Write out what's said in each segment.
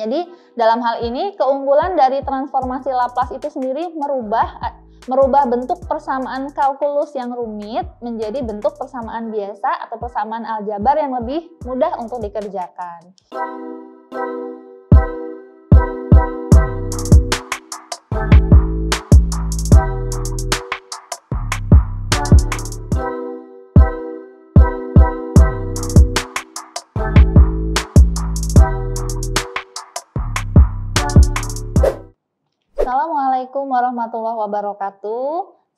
Jadi dalam hal ini keunggulan dari transformasi Laplace itu sendiri merubah bentuk persamaan kalkulus yang rumit menjadi bentuk persamaan biasa atau persamaan aljabar yang lebih mudah untuk dikerjakan. Assalamualaikum warahmatullahi wabarakatuh.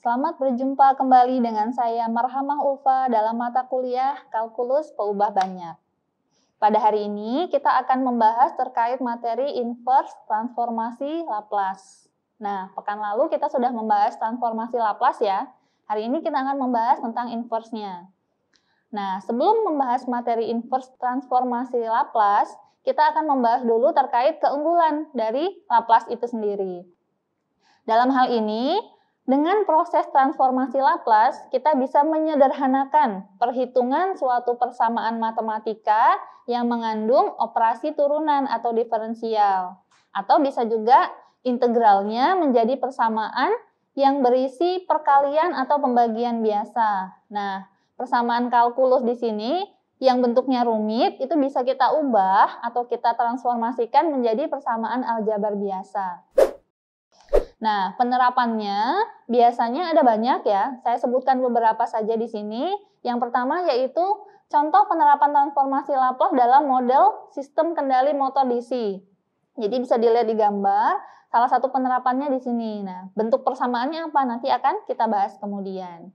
Selamat berjumpa kembali dengan saya Marhamah Ulfa dalam mata kuliah Kalkulus Peubah Banyak. Pada hari ini kita akan membahas terkait materi inverse transformasi Laplace. Nah, pekan lalu kita sudah membahas transformasi Laplace ya. Hari ini kita akan membahas tentang inverse-nya. Nah, sebelum membahas materi inverse transformasi Laplace, kita akan membahas dulu terkait keunggulan dari Laplace itu sendiri. Dalam hal ini, dengan proses transformasi Laplace, kita bisa menyederhanakan perhitungan suatu persamaan matematika yang mengandung operasi turunan atau diferensial. Atau bisa juga integralnya menjadi persamaan yang berisi perkalian atau pembagian biasa. Nah, persamaan kalkulus di sini yang bentuknya rumit itu bisa kita ubah atau kita transformasikan menjadi persamaan aljabar biasa. Nah, penerapannya biasanya ada banyak ya. Saya sebutkan beberapa saja di sini. Yang pertama yaitu contoh penerapan transformasi Laplace dalam model sistem kendali motor DC. Jadi bisa dilihat di gambar, salah satu penerapannya di sini. Nah, bentuk persamaannya apa? Nanti akan kita bahas kemudian.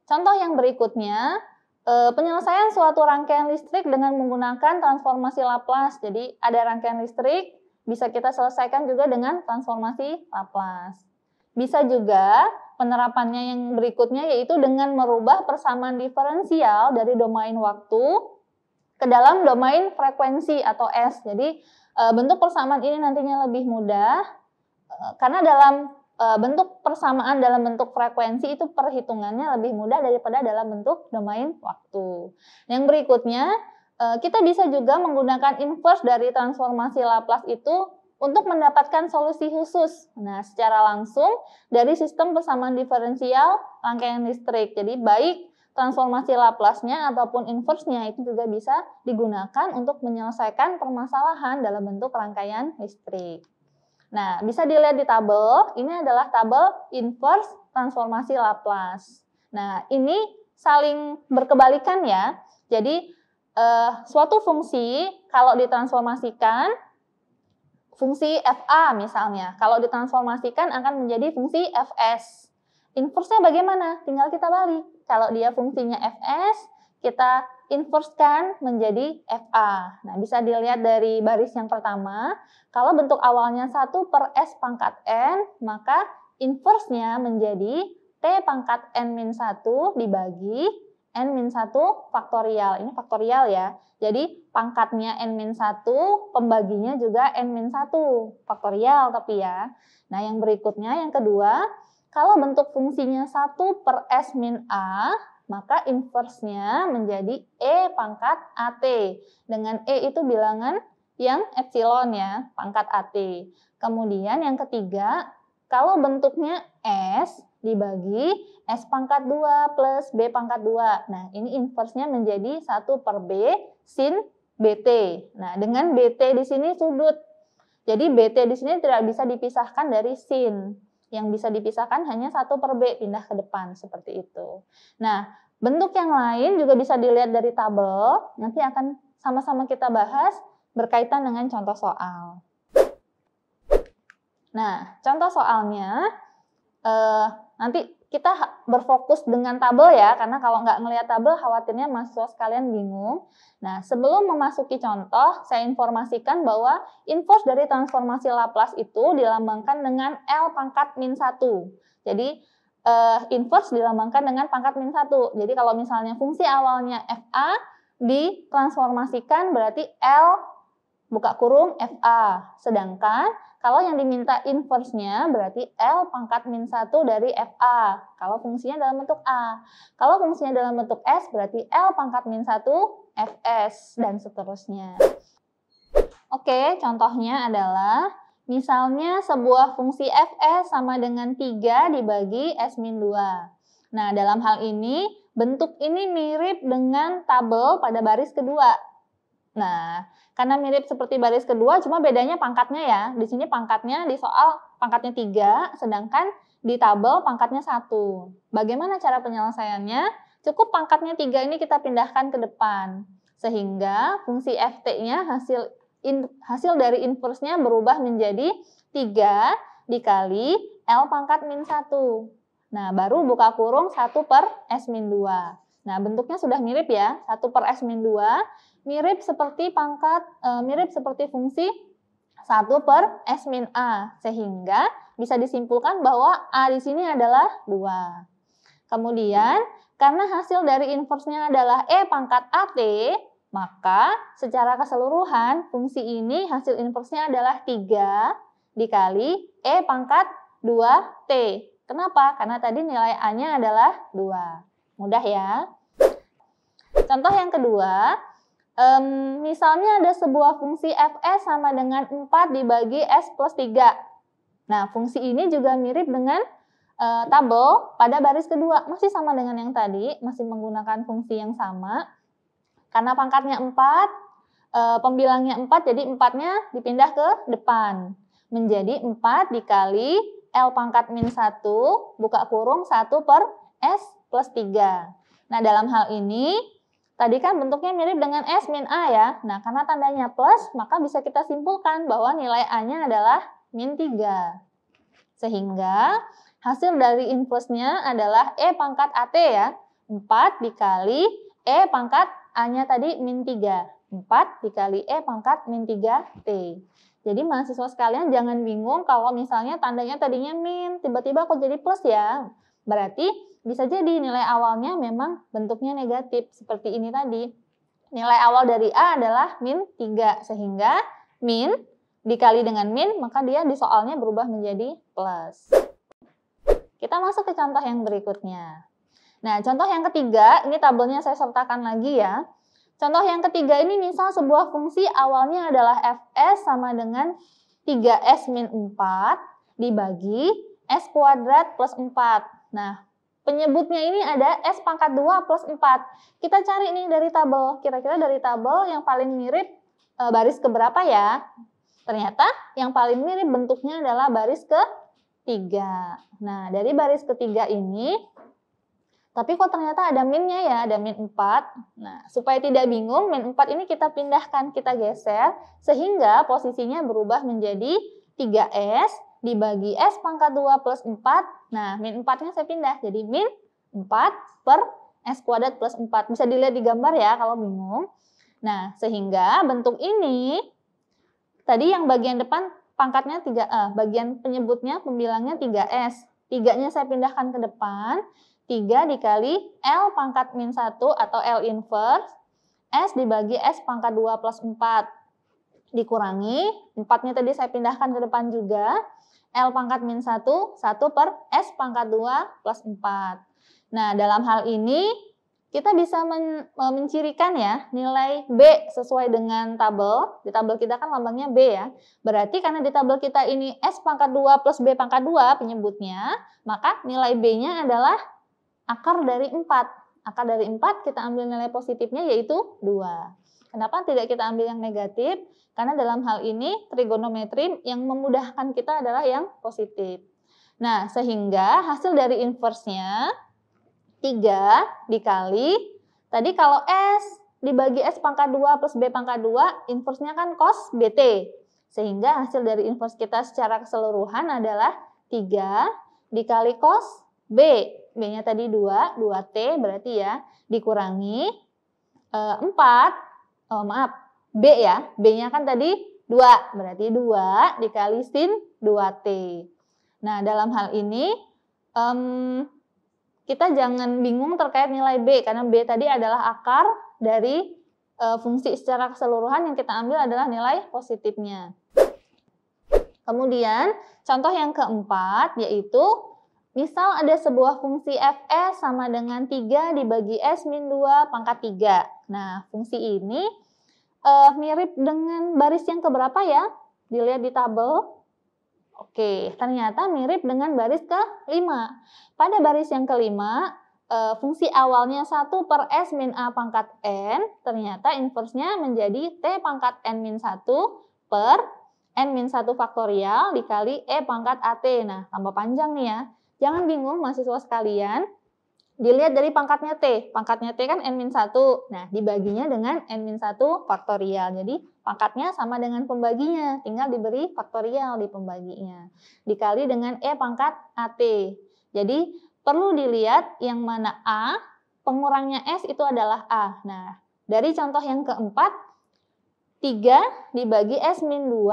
Contoh yang berikutnya, penyelesaian suatu rangkaian listrik dengan menggunakan transformasi Laplace. Jadi ada rangkaian listrik, bisa kita selesaikan juga dengan transformasi Laplace. Bisa juga penerapannya yang berikutnya yaitu dengan merubah persamaan diferensial dari domain waktu ke dalam domain frekuensi atau S. Jadi bentuk persamaan ini nantinya lebih mudah karena dalam bentuk persamaan dalam bentuk frekuensi itu perhitungannya lebih mudah daripada dalam bentuk domain waktu. Yang berikutnya, kita bisa juga menggunakan inverse dari transformasi Laplace itu untuk mendapatkan solusi khusus. Nah, secara langsung dari sistem persamaan diferensial rangkaian listrik. Jadi baik transformasi Laplace-nya ataupun inverse-nya itu juga bisa digunakan untuk menyelesaikan permasalahan dalam bentuk rangkaian listrik. Nah, bisa dilihat di tabel. Ini adalah tabel inverse transformasi Laplace. Nah, ini saling berkebalikan ya. Jadi suatu fungsi kalau ditransformasikan, fungsi FA misalnya, kalau ditransformasikan akan menjadi fungsi Fs. Inverse-nya bagaimana? Tinggal kita balik. Kalau dia fungsinya Fs, kita inverse-kan menjadi Fa. Nah, bisa dilihat dari baris yang pertama, kalau bentuk awalnya 1 per S pangkat N, maka inverse-nya menjadi T pangkat N-1 dibagi N-1 faktorial. Ini faktorial ya. Jadi pangkatnya N-1, pembaginya juga N-1 faktorial tapi ya. Nah, yang berikutnya, yang kedua, kalau bentuk fungsinya 1 per S min A, maka inverse-nya menjadi E pangkat AT. Dengan E itu bilangan yang epsilon ya, pangkat AT. Kemudian yang ketiga, kalau bentuknya S dibagi S pangkat 2 plus B pangkat 2. Nah, ini inverse-nya menjadi 1 per B sin BT. Nah, dengan BT di sini sudut. Jadi BT di sini tidak bisa dipisahkan dari sin. Yang bisa dipisahkan hanya 1 per B, pindah ke depan seperti itu. Nah, bentuk yang lain juga bisa dilihat dari tabel. Nanti akan sama-sama kita bahas berkaitan dengan contoh soal. Nah, contoh soalnya nanti kita berfokus dengan tabel ya, karena kalau nggak ngelihat tabel khawatirnya mahasiswa sekalian bingung. Nah, sebelum memasuki contoh, saya informasikan bahwa inverse dari transformasi Laplace itu dilambangkan dengan L pangkat min 1. Jadi, inverse dilambangkan dengan pangkat min 1. Jadi, kalau misalnya fungsi awalnya FA ditransformasikan berarti L buka kurung FA. Sedangkan kalau yang diminta inverse-nya berarti L pangkat min 1 dari FA. Kalau fungsinya dalam bentuk A. Kalau fungsinya dalam bentuk S berarti L pangkat min 1 Fs dan seterusnya. Oke, contohnya adalah misalnya sebuah fungsi fs sama dengan 3 dibagi S-2. Nah, dalam hal ini, bentuk ini mirip dengan tabel pada baris kedua. Nah, karena mirip seperti baris kedua, cuma bedanya pangkatnya ya. Di sini pangkatnya di soal pangkatnya 3, sedangkan di tabel pangkatnya 1. Bagaimana cara penyelesaiannya? Cukup pangkatnya 3 ini kita pindahkan ke depan. Sehingga fungsi ft-nya hasil dari inverse-nya berubah menjadi 3 dikali L pangkat min 1. Nah, baru buka kurung 1 per S-2. Nah, bentuknya sudah mirip ya, 1 per S-2. Mirip seperti mirip seperti fungsi 1 per S-A, sehingga bisa disimpulkan bahwa A di sini adalah 2. Kemudian, karena hasil dari inverse-nya adalah E pangkat AT, maka secara keseluruhan fungsi ini hasil inverse-nya adalah 3 dikali E pangkat 2T. Kenapa? Karena tadi nilai A-nya adalah 2. Mudah ya. Contoh yang kedua, misalnya ada sebuah fungsi fs sama dengan 4 dibagi S plus 3. Nah, fungsi ini juga mirip dengan tabel pada baris kedua. Masih sama dengan yang tadi, masih menggunakan fungsi yang sama. Karena pangkatnya 4, pembilangnya 4, jadi 4-nya dipindah ke depan. Menjadi 4 dikali L pangkat min 1, buka kurung 1 per S plus 3. Nah, dalam hal ini, tadi kan bentuknya mirip dengan S min A ya. Nah, karena tandanya plus, maka bisa kita simpulkan bahwa nilai A-nya adalah min 3. Sehingga hasil dari inverse-nya adalah E pangkat AT ya. 4 dikali E pangkat A-nya tadi min 3. 4 dikali E pangkat min 3T. Jadi mahasiswa sekalian jangan bingung kalau misalnya tandanya tadinya min, tiba-tiba kok jadi plus ya. Berarti bisa jadi nilai awalnya memang bentuknya negatif seperti ini tadi. Nilai awal dari A adalah min 3, sehingga min dikali dengan min, maka dia di soalnya berubah menjadi plus. Kita masuk ke contoh yang berikutnya. Nah, contoh yang ketiga, ini tabelnya saya sertakan lagi ya. Contoh yang ketiga ini misal sebuah fungsi awalnya adalah fs sama dengan 3s min 4 dibagi s kuadrat plus 4. Nah, penyebutnya ini ada S pangkat 2 plus 4. Kita cari nih dari tabel. Kira-kira dari tabel yang paling mirip baris keberapa ya? Ternyata yang paling mirip bentuknya adalah baris ketiga. Nah, dari baris ketiga ini, tapi kok ternyata ada minnya ya, ada min 4. Nah, supaya tidak bingung, min 4 ini kita pindahkan, kita geser, sehingga posisinya berubah menjadi 3S dibagi S pangkat 2 plus 4. Nah, min 4-nya saya pindah, jadi min 4 per S kuadrat plus 4. Bisa dilihat di gambar ya kalau bingung. Nah, sehingga bentuk ini, tadi yang bagian depan pangkatnya 3A, bagian penyebutnya, pembilangnya 3S. 3-nya saya pindahkan ke depan, 3 dikali L pangkat min 1 atau L inverse, S dibagi S pangkat 2 plus 4. Dikurangi, 4-nya tadi saya pindahkan ke depan juga, L pangkat min 1, 1 per S pangkat 2 plus 4. Nah, dalam hal ini, kita bisa mencirikan ya nilai B sesuai dengan tabel. Di tabel kita kan lambangnya B ya. Berarti karena di tabel kita ini S pangkat 2 plus B pangkat 2 penyebutnya, maka nilai B-nya adalah akar dari 4. Akar dari 4 kita ambil nilai positifnya yaitu 2. Kenapa tidak kita ambil yang negatif? Karena dalam hal ini trigonometri yang memudahkan kita adalah yang positif. Nah, sehingga hasil dari inverse-nya 3 dikali, tadi kalau S dibagi S pangkat 2 plus B pangkat 2, inverse-nya kan cos BT. Sehingga hasil dari inverse kita secara keseluruhan adalah 3 dikali cos B. B-nya tadi 2, 2T berarti ya, dikurangi 4, B ya, B-nya kan tadi 2, berarti 2 dikali sin 2T. Nah, dalam hal ini, kita jangan bingung terkait nilai B, karena B tadi adalah akar dari fungsi secara keseluruhan, yang kita ambil adalah nilai positifnya. Kemudian, contoh yang keempat, yaitu misal ada sebuah fungsi fs sama dengan 3 dibagi S min 2 pangkat 3. Nah, fungsi ini mirip dengan baris yang keberapa ya? Dilihat di tabel. Oke, ternyata mirip dengan baris ke-5. Pada baris yang kelima, fungsi awalnya 1 per S min A pangkat N, ternyata inversnya menjadi T pangkat N min 1 per N min 1 faktorial dikali E pangkat AT. Nah, tambah panjang nih ya. Jangan bingung mahasiswa sekalian, dilihat dari pangkatnya T. Pangkatnya T kan N-1. Nah, dibaginya dengan N-1 faktorial. Jadi, pangkatnya sama dengan pembaginya. Tinggal diberi faktorial di pembaginya. Dikali dengan E pangkat AT. Jadi, perlu dilihat yang mana A, pengurangnya S itu adalah A. Nah, dari contoh yang keempat, 3 dibagi S-2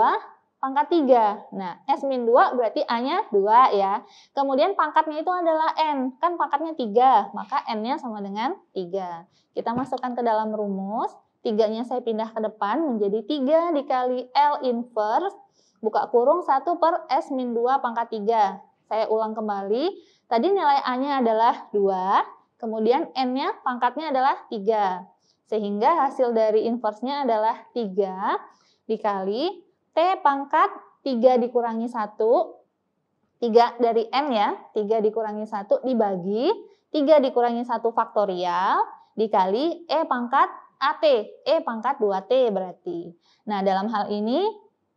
pangkat 3. Nah, S-2 berarti A-nya 2 ya. Kemudian pangkatnya itu adalah N. Kan pangkatnya 3, maka N-nya sama dengan 3. Kita masukkan ke dalam rumus. 3-nya saya pindah ke depan menjadi 3 dikali L inverse, buka kurung 1 per S-2 pangkat 3. Saya ulang kembali. Tadi nilai A-nya adalah 2, kemudian N-nya pangkatnya adalah 3. Sehingga hasil dari inverse-nya adalah 3 dikali T pangkat 3 dikurangi 1, 3 dari N ya, 3 dikurangi 1 dibagi, 3 dikurangi 1 faktorial, dikali E pangkat AT, E pangkat 2T berarti. Nah, dalam hal ini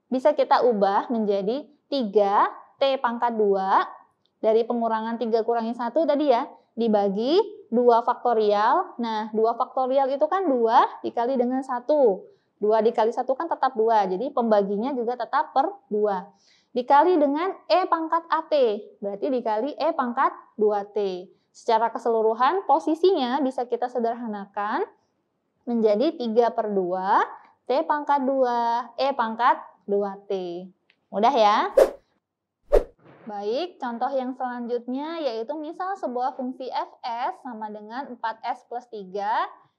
bisa kita ubah menjadi 3 T pangkat 2, dari pengurangan 3 kurangi 1 tadi ya, dibagi 2 faktorial. Nah, 2 faktorial itu kan 2 dikali dengan 1. 2 dikali 1 kan tetap 2, jadi pembaginya juga tetap per 2. Dikali dengan E pangkat AT, berarti dikali E pangkat 2T. Secara keseluruhan posisinya bisa kita sederhanakan menjadi 3 per 2, T pangkat 2, E pangkat 2T. Mudah ya? Baik, contoh yang selanjutnya yaitu misal sebuah fungsi fs sama dengan 4s plus 3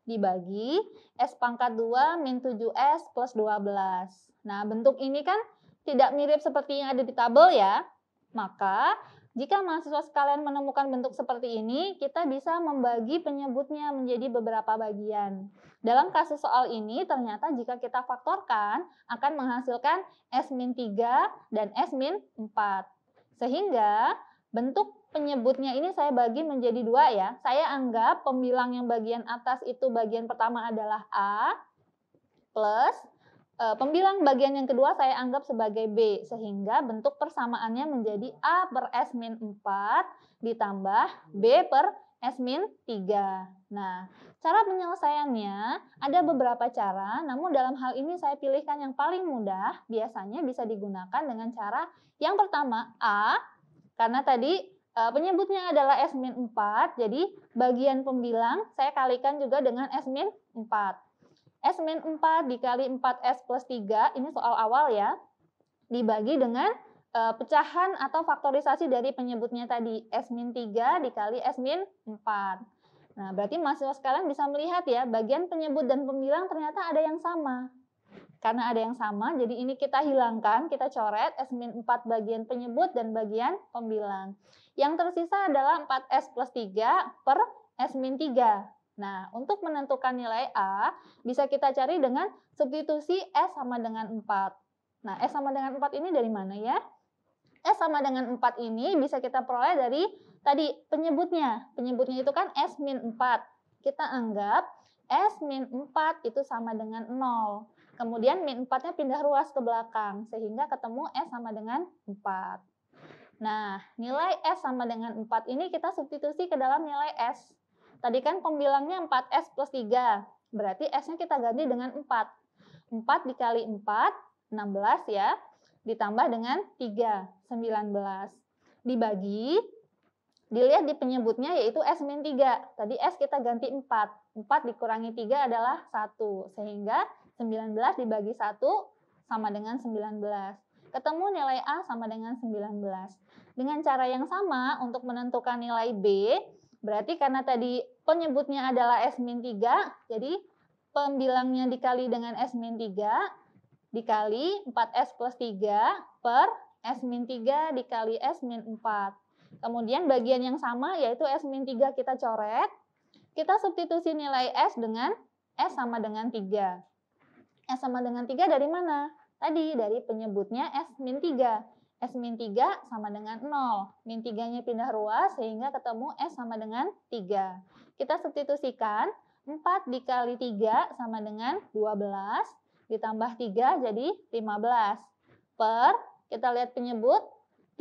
dibagi S pangkat 2 min 7S plus 12. Nah, bentuk ini kan tidak mirip seperti yang ada di tabel ya. Maka, jika mahasiswa sekalian menemukan bentuk seperti ini, kita bisa membagi penyebutnya menjadi beberapa bagian. Dalam kasus soal ini, ternyata jika kita faktorkan, akan menghasilkan S min 3 dan S min 4. Sehingga, bentuk penyebutnya ini saya bagi menjadi 2 ya. Saya anggap pembilang yang bagian atas itu bagian pertama adalah A, plus pembilang bagian yang kedua saya anggap sebagai B. Sehingga bentuk persamaannya menjadi A per S min 4 ditambah B per S min 3. Nah, cara penyelesaiannya ada beberapa cara, namun dalam hal ini saya pilihkan yang paling mudah. Biasanya bisa digunakan dengan cara yang pertama A, karena tadi penyebutnya adalah S min 4, jadi bagian pembilang saya kalikan juga dengan S min 4. S min 4 dikali 4S plus 3, ini soal awal ya, dibagi dengan pecahan atau faktorisasi dari penyebutnya tadi, S min 3 dikali S min 4. Nah, berarti mahasiswa sekalian bisa melihat ya, bagian penyebut dan pembilang ternyata ada yang sama. Karena ada yang sama, jadi ini kita hilangkan, kita coret S min 4 bagian penyebut dan bagian pembilang. Yang tersisa adalah 4S plus 3 per S min 3. Nah, untuk menentukan nilai A, bisa kita cari dengan substitusi S sama dengan 4. Nah, S sama dengan 4 ini dari mana ya? S sama dengan 4 ini bisa kita peroleh dari tadi penyebutnya. Penyebutnya itu kan S min 4. Kita anggap S min 4 itu sama dengan 0. Kemudian min 4-nya pindah ruas ke belakang, sehingga ketemu S sama dengan 4. Nah, nilai S sama dengan 4 ini kita substitusi ke dalam nilai S. Tadi kan pembilangnya 4S plus 3, berarti S-nya kita ganti dengan 4. 4 dikali 4, 16 ya, ditambah dengan 3, 19. Dibagi, dilihat di penyebutnya yaitu S min 3. Tadi S kita ganti 4. 4 dikurangi 3 adalah 1, sehingga 19 dibagi 1 sama dengan 19. Ketemu nilai A sama dengan 19. Dengan cara yang sama untuk menentukan nilai B, berarti karena tadi penyebutnya adalah S min 3, jadi pembilangnya dikali dengan S min 3, dikali 4S plus 3 per S min 3 dikali S min 4. Kemudian bagian yang sama yaitu S min 3 kita coret, kita substitusi nilai S dengan S sama dengan 3. S sama dengan 3 dari mana? Tadi dari penyebutnya S-3. S-3 sama dengan 0. Min 3-nya pindah ruas sehingga ketemu S sama dengan 3. Kita substitusikan 4 dikali 3 sama dengan 12. Ditambah 3 jadi 15. Per, kita lihat penyebut,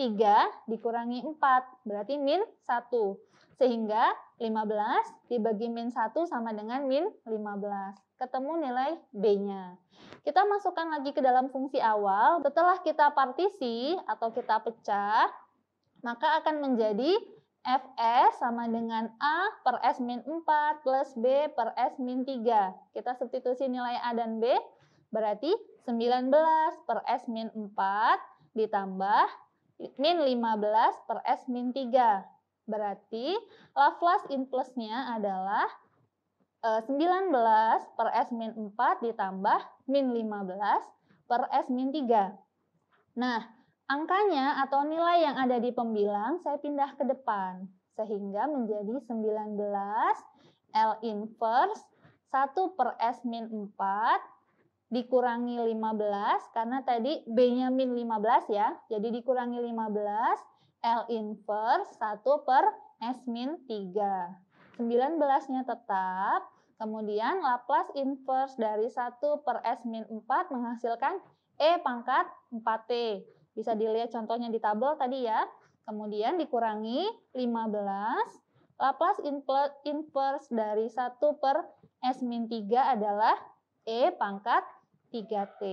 3 dikurangi 4. Berarti min 1. Sehingga 15 dibagi min 1 sama dengan min 15. Ketemu nilai B-nya. Kita masukkan lagi ke dalam fungsi awal. Setelah kita partisi atau kita pecah, maka akan menjadi Fs sama dengan A per S min 4 plus B per S min 3. Kita substitusi nilai A dan B, berarti 19 per S min 4 ditambah min 15 per S min 3. Berarti Laplace inverse-nya adalah 19 per S min 4 ditambah min 15 per S min 3. Nah, angkanya atau nilai yang ada di pembilang saya pindah ke depan. Sehingga menjadi 19 L inverse 1 per S min 4 dikurangi 15. Karena tadi B-nya min 15 ya. Jadi dikurangi 15 L inverse 1 per S min 3. 19-nya tetap. Kemudian Laplace inverse dari 1 per S min 4 menghasilkan E pangkat 4T. Bisa dilihat contohnya di tabel tadi ya. Kemudian dikurangi 15. Laplace inverse dari 1 per S min 3 adalah E pangkat 3T.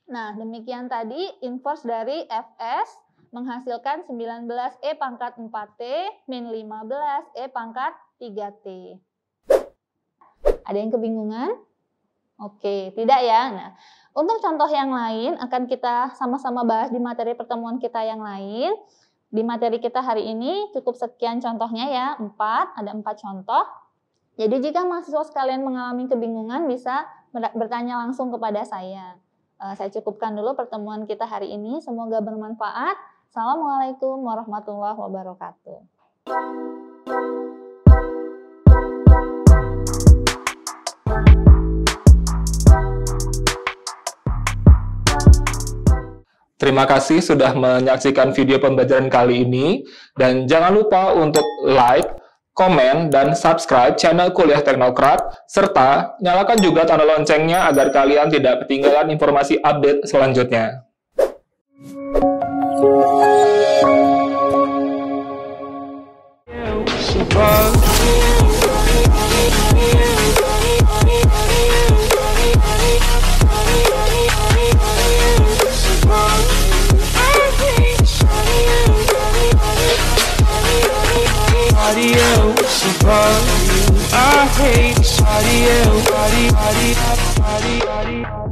Nah, demikian tadi inverse dari Fs menghasilkan 19 E pangkat 4T min 15 E pangkat 3T. Ada yang kebingungan? Oke, tidak ya. Nah, untuk contoh yang lain akan kita sama-sama bahas di materi pertemuan kita yang lain. Di materi kita hari ini cukup sekian contohnya ya, 4, ada 4 contoh. Jadi jika mahasiswa sekalian mengalami kebingungan bisa bertanya langsung kepada saya. Saya cukupkan dulu pertemuan kita hari ini, semoga bermanfaat. Assalamualaikum warahmatullahi wabarakatuh. Terima kasih sudah menyaksikan video pembelajaran kali ini, dan jangan lupa untuk like, komen, dan subscribe channel Kuliah Teknokrat, serta nyalakan juga tanda loncengnya agar kalian tidak ketinggalan informasi update selanjutnya. I hate audio.